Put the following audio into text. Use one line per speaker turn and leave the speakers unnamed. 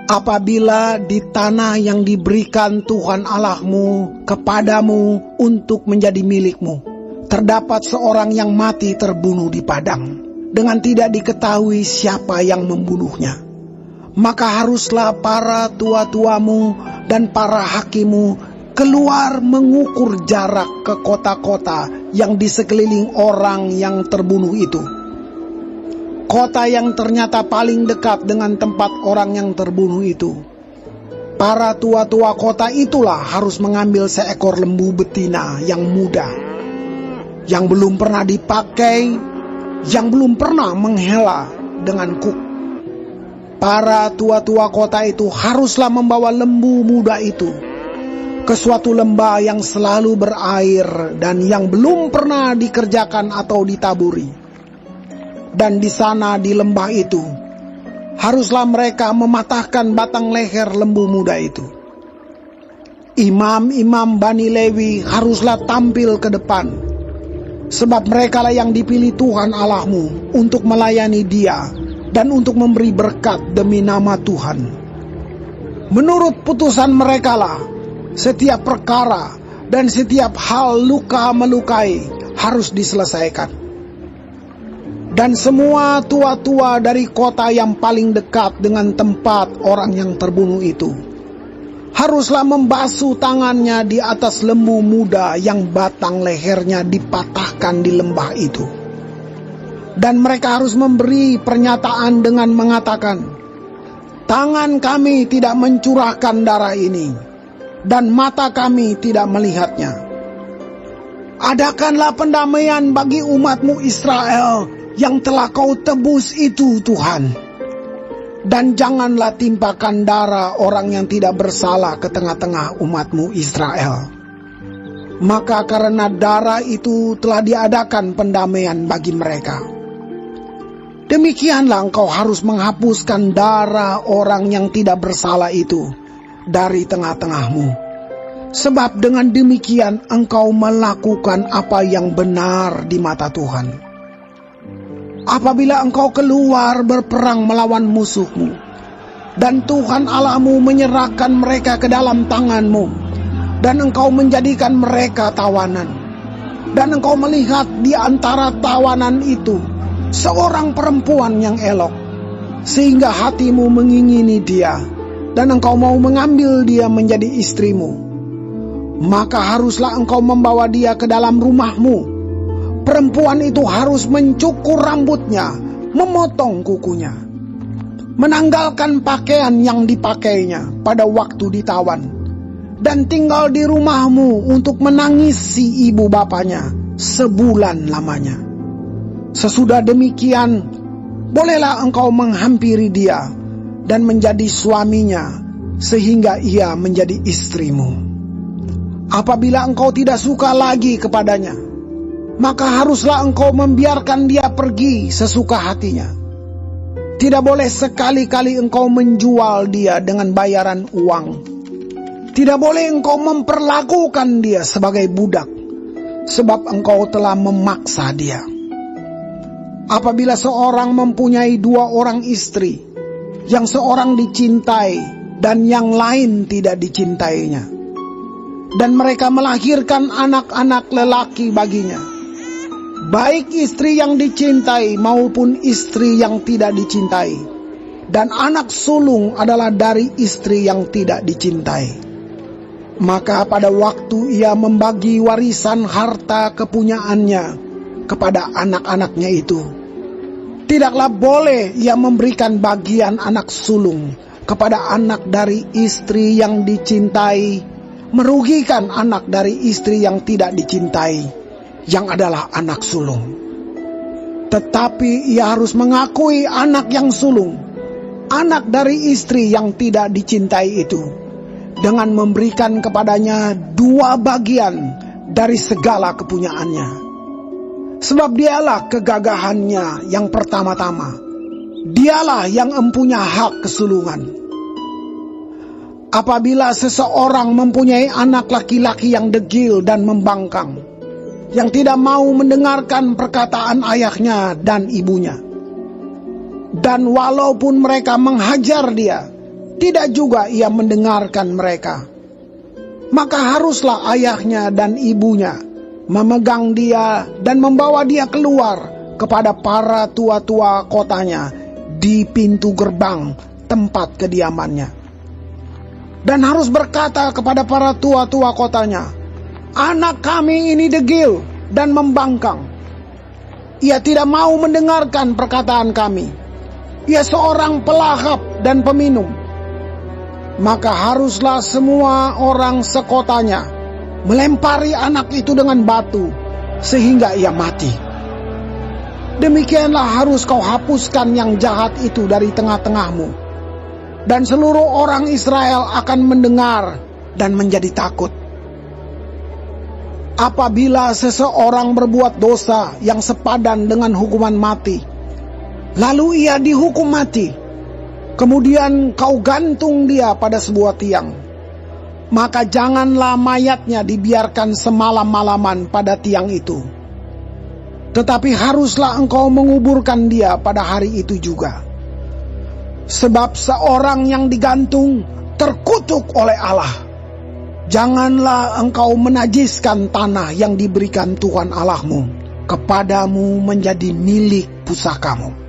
Apabila di tanah yang diberikan Tuhan Allahmu kepadamu untuk menjadi milikmu, terdapat seorang yang mati terbunuh di padang, dengan tidak diketahui siapa yang membunuhnya, maka haruslah para tua-tuamu dan para hakimu keluar mengukur jarak ke kota-kota yang di sekeliling orang yang terbunuh itu. Kota yang ternyata paling dekat dengan tempat orang yang terbunuh itu. Para tua-tua kota itulah harus mengambil seekor lembu betina yang muda, yang belum pernah dipakai, yang belum pernah menghela dengan kuk. Para tua-tua kota itu haruslah membawa lembu muda itu ke suatu lembah yang selalu berair dan yang belum pernah dikerjakan atau ditaburi. Dan di sana di lembah itu, haruslah mereka mematahkan batang leher lembu muda itu. Imam-imam Bani Lewi haruslah tampil ke depan, sebab merekalah yang dipilih Tuhan Allahmu untuk melayani Dia dan untuk memberi berkat demi nama Tuhan. Menurut putusan merekalah, setiap perkara dan setiap hal luka melukai harus diselesaikan. Dan semua tua-tua dari kota yang paling dekat dengan tempat orang yang terbunuh itu haruslah membasuh tangannya di atas lembu muda yang batang lehernya dipatahkan di lembah itu. Dan mereka harus memberi pernyataan dengan mengatakan, tangan kami tidak mencurahkan darah ini, dan mata kami tidak melihatnya. Adakanlah pendamaian bagi umatmu Israel yang telah kau tebus itu, Tuhan. Dan janganlah timpakan darah orang yang tidak bersalah ke tengah-tengah umatmu Israel. Maka karena darah itu telah diadakan pendamaian bagi mereka. Demikianlah engkau harus menghapuskan darah orang yang tidak bersalah itu dari tengah-tengahmu. Sebab dengan demikian engkau melakukan apa yang benar di mata Tuhan. Apabila engkau keluar berperang melawan musuhmu, dan Tuhan Allahmu menyerahkan mereka ke dalam tanganmu, dan engkau menjadikan mereka tawanan, dan engkau melihat di antara tawanan itu seorang perempuan yang elok, sehingga hatimu mengingini dia, dan engkau mau mengambil dia menjadi istrimu, maka haruslah engkau membawa dia ke dalam rumahmu. Perempuan itu harus mencukur rambutnya, memotong kukunya, menanggalkan pakaian yang dipakainya pada waktu ditawan, dan tinggal di rumahmu untuk menangisi ibu bapanya sebulan lamanya. Sesudah demikian, bolehlah engkau menghampiri dia dan menjadi suaminya, sehingga ia menjadi istrimu. Apabila engkau tidak suka lagi kepadanya, maka haruslah engkau membiarkan dia pergi sesuka hatinya. Tidak boleh sekali-kali engkau menjual dia dengan bayaran uang. Tidak boleh engkau memperlakukan dia sebagai budak, sebab engkau telah memaksa dia. Apabila seorang mempunyai 2 orang istri, yang seorang dicintai dan yang lain tidak dicintainya, dan mereka melahirkan anak-anak lelaki baginya, baik istri yang dicintai maupun istri yang tidak dicintai, dan anak sulung adalah dari istri yang tidak dicintai, maka pada waktu ia membagi warisan harta kepunyaannya kepada anak-anaknya itu, tidaklah boleh ia memberikan bagian anak sulung kepada anak dari istri yang dicintai, merugikan anak dari istri yang tidak dicintai, yang adalah anak sulung. Tetapi ia harus mengakui anak yang sulung, anak dari istri yang tidak dicintai itu, dengan memberikan kepadanya 2 bagian dari segala kepunyaannya. Sebab dialah kegagahannya yang pertama-tama, dialah yang empunya hak kesulungan. Apabila seseorang mempunyai anak laki-laki yang degil dan membangkang, yang tidak mau mendengarkan perkataan ayahnya dan ibunya, dan walaupun mereka menghajar dia, tidak juga ia mendengarkan mereka. Maka haruslah ayahnya dan ibunya memegang dia dan membawa dia keluar kepada para tua-tua kotanya di pintu gerbang tempat kediamannya. Dan harus berkata kepada para tua-tua kotanya, "Anak kami ini degil dan membangkang. Ia tidak mau mendengarkan perkataan kami. Ia seorang pelahap dan peminum." Maka haruslah semua orang sekotanya melempari anak itu dengan batu sehingga ia mati. Demikianlah harus kau hapuskan yang jahat itu dari tengah-tengahmu. Dan seluruh orang Israel akan mendengar dan menjadi takut. Apabila seseorang berbuat dosa yang sepadan dengan hukuman mati, lalu ia dihukum mati, kemudian kau gantung dia pada sebuah tiang, maka janganlah mayatnya dibiarkan semalam-malaman pada tiang itu. Tetapi haruslah engkau menguburkan dia pada hari itu juga. Sebab seorang yang digantung terkutuk oleh Allah. Janganlah engkau menajiskan tanah yang diberikan Tuhan Allahmu kepadamu menjadi milik pusakamu.